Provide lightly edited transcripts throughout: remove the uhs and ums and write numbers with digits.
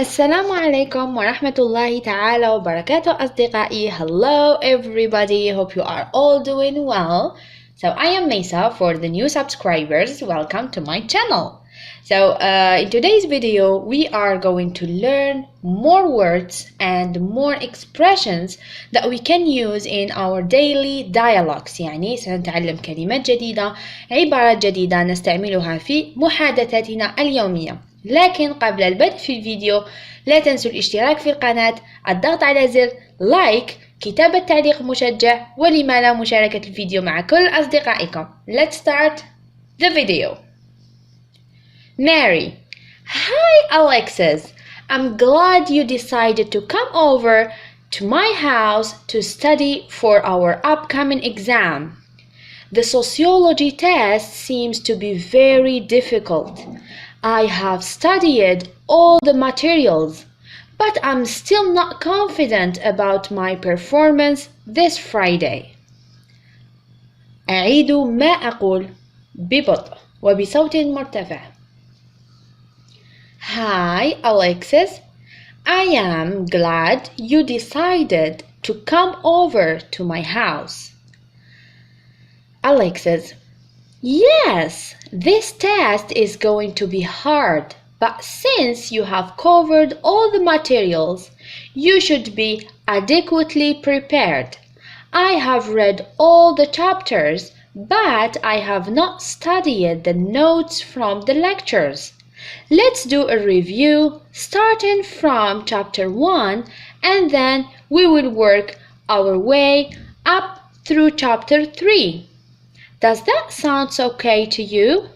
السلام عليكم ورحمة الله تعالى وبركاته أصدقائي. Hello everybody, hope you are all doing well. So I am Mesa. For the new subscribers, welcome to my channel. So in today's video we are going to learn more words and more expressions that we can use in our daily dialogues. يعني سنتعلم كلمات جديدة، عبارات جديدة نستعملها في محادثاتنا اليومية. لكن قبل البدء في الفيديو لا تنسوا الاشتراك في القناة، الضغط على زر لايك، كتابة تعليق مشجع، ولما لا مشاركة الفيديو مع كل أصدقائكم. Let's start the video. Mary: Hi Alexis, I'm glad you decided to come over to my house to study for our upcoming exam. The sociology test seems to be very difficult. I have studied all the materials, but I'm still not confident about my performance this Friday. أعيد ما أقول ببطء وبصوت مرتفع. Hi Alexis, I am glad you decided to come over to my house. Alexis: Yes, this test is going to be hard, but since you have covered all the materials, you should be adequately prepared. I have read all the chapters, but I have not studied the notes from the lectures. Let's do a review starting from chapter 1, and then we will work our way up through chapter 3. Does that sound okay to you?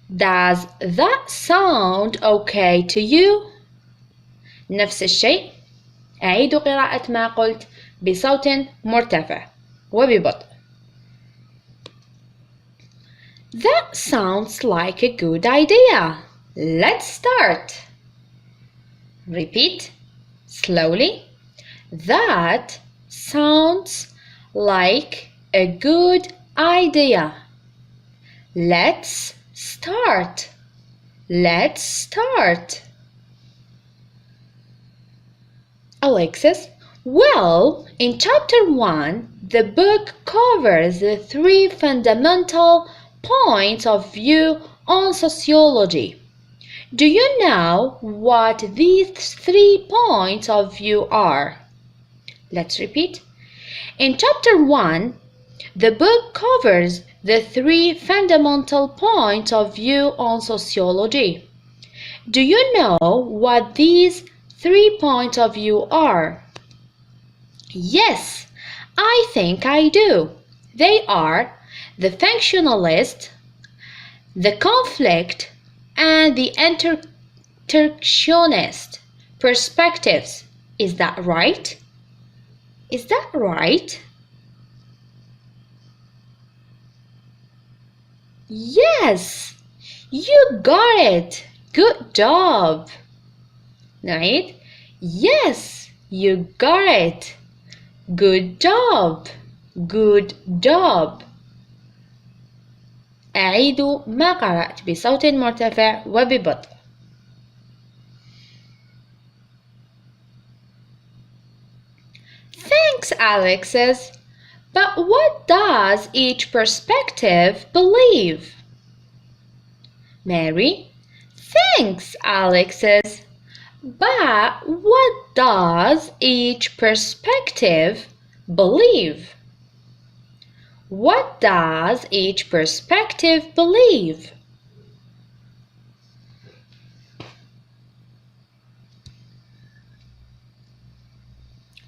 Does that sound okay to you? نفس الشيء. أعيد قراءة ما قلت بصوت مرتفع وببطء. That sounds like a good idea. Let's start. Repeat slowly. That sounds like a good idea. Let's start. Let's start. Alexis: Well, in chapter 1, the book covers the 3 fundamental points of view on sociology. Do you know what these 3 points of view are? Let's repeat. In chapter 1, the book covers the 3 fundamental points of view on sociology. Do you know what these 3 points of view are? Yes, I think I do. They are the functionalist, the conflict, and the interactionist perspectives. Is that right? Is that right? Yes, you got it. Good job. نعيد. Yes, you got it. Good job. Good job. أعيد ما قرأت بصوت مرتفع وببطء. Thanks, Alexis. But what does each perspective believe? Mary: Thanks, Alexis. But what does each perspective believe? What does each perspective believe?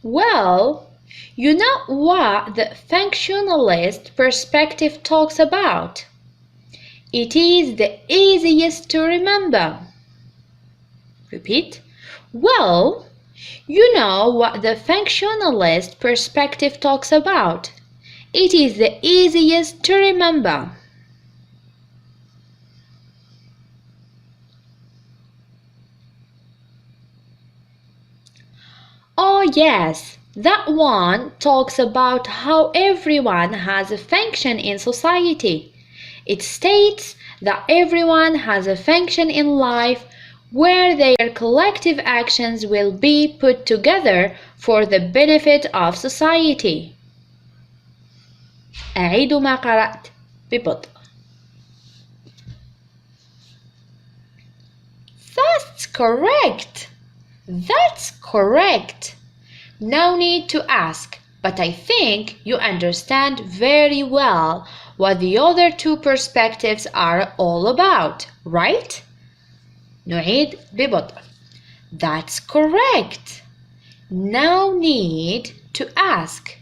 Well, you know what the functionalist perspective talks about. It is the easiest to remember. Repeat. Well, you know what the functionalist perspective talks about. It is the easiest to remember. Oh yes, that one talks about how everyone has a function in society. It states that everyone has a function in life where their collective actions will be put together for the benefit of society. أعيد ما قرأت ببطء. That's correct. That's correct. No need to ask, but I think you understand very well what the other two perspectives are all about, right? نعيد ببطء. That's correct. No need to ask,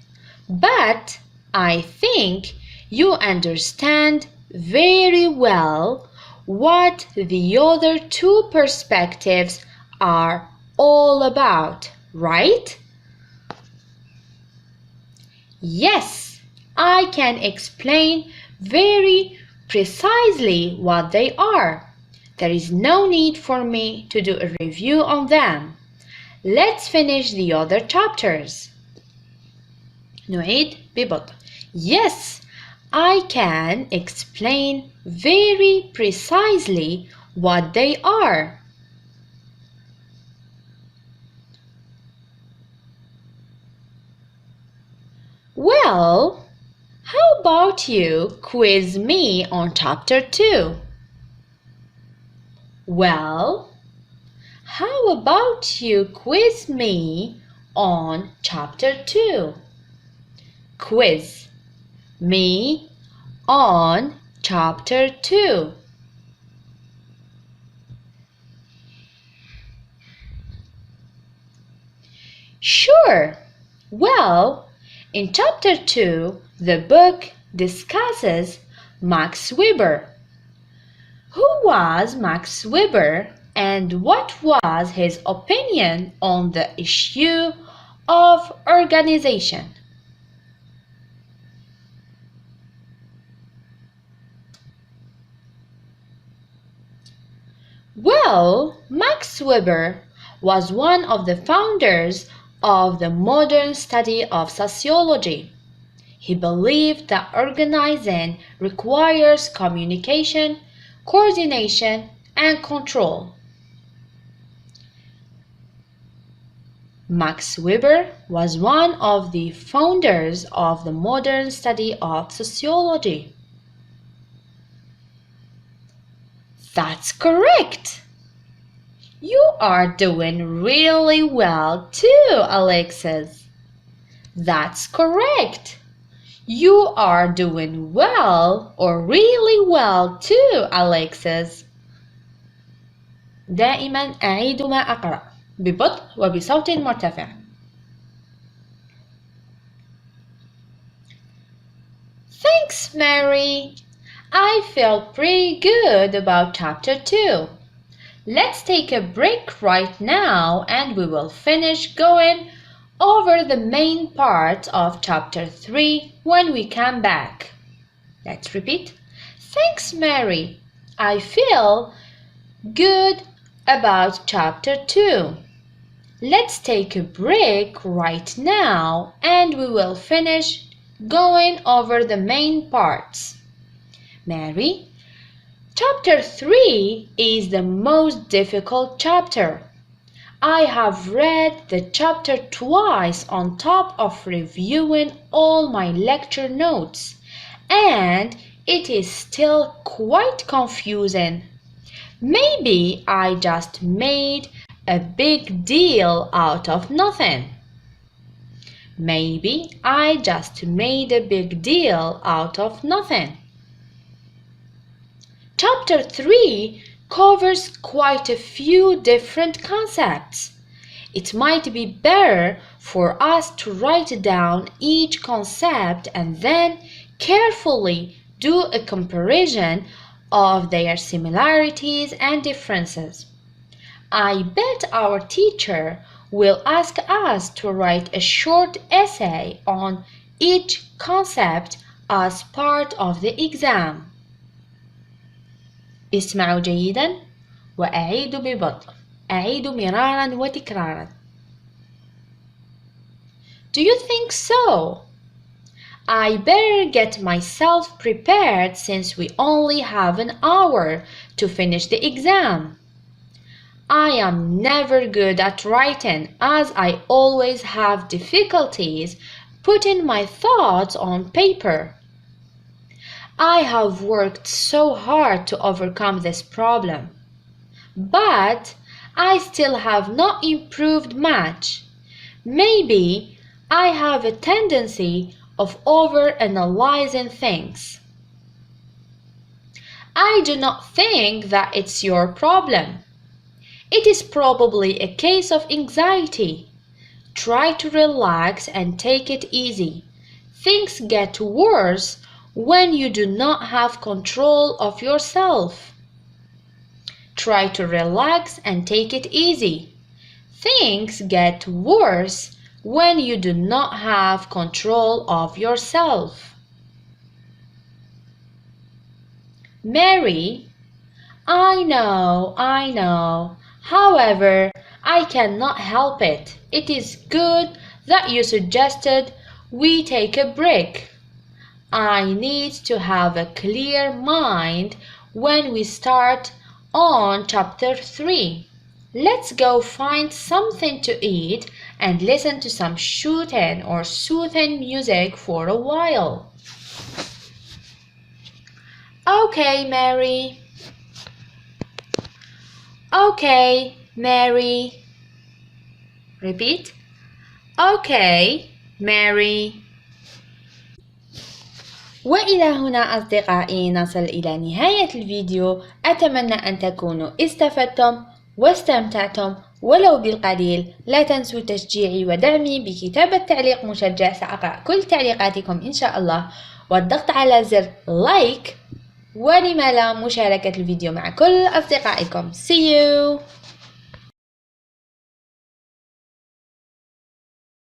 but I think you understand very well what the other two perspectives are all about, right? Yes, I can explain very precisely what they are. There is no need for me to do a review on them. Let's finish the other chapters. نعيد ببطء. Yes, I can explain very precisely what they are. Well, how about you quiz me on chapter 2? Well, how about you quiz me on chapter 2? Quiz me on chapter 2. Sure. Well, in chapter 2, the book discusses Max Weber. Who was Max Weber and what was his opinion on the issue of organization? Well, Max Weber was one of the founders of the modern study of sociology. He believed that organizing requires communication, coordination, and control. Max Weber was one of the founders of the modern study of sociology. That's correct! You are doing really well too, Alexis. That's correct. You are doing well or really well too, Alexis. دائما أعيد ما أقرأ ببطء وبصوت مرتفع. Thanks, Mary. I feel pretty good about chapter 2. Let's take a break right now and we will finish going over the main part of chapter 3 when we come back. Let's repeat. Thanks, Mary. I feel good about chapter 2. Let's take a break right now and we will finish going over the main parts. Mary, chapter 3 is the most difficult chapter. I have read the chapter twice on top of reviewing all my lecture notes, and it is still quite confusing. Maybe I just made a big deal out of nothing. Maybe I just made a big deal out of nothing. Chapter 3 covers quite a few different concepts. It might be better for us to write down each concept and then carefully do a comparison of their similarities and differences. I bet our teacher will ask us to write a short essay on each concept as part of the exam. اسمعوا جيدا وأعيدوا ببطء. أعيدوا مرارا وتكرارا. Do you think so? I better get myself prepared since we only have an hour to finish the exam. I am never good at writing as I always have difficulties putting my thoughts on paper. I have worked so hard to overcome this problem, but I still have not improved much. Maybe I have a tendency of over-analyzing things. I do not think that it's your problem. It is probably a case of anxiety. Try to relax and take it easy. Things get worse when you do not have control of yourself. Try to relax and take it easy. Things get worse when you do not have control of yourself. Mary, I know. However, I cannot help it. It is good that you suggested we take a break. I need to have a clear mind when we start on chapter 3. Let's go find something to eat and listen to some soothing music for a while. Okay, Mary. Okay, Mary. Repeat. Okay, Mary. وإلى هنا أصدقائي نصل إلى نهاية الفيديو. أتمنى أن تكونوا استفدتم واستمتعتم ولو بالقليل. لا تنسوا تشجيعي ودعمي بكتابة تعليق مشجع. سأقرأ كل تعليقاتكم إن شاء الله، والضغط على زر لايك، ولما لا مشاركة الفيديو مع كل أصدقائكم. See you!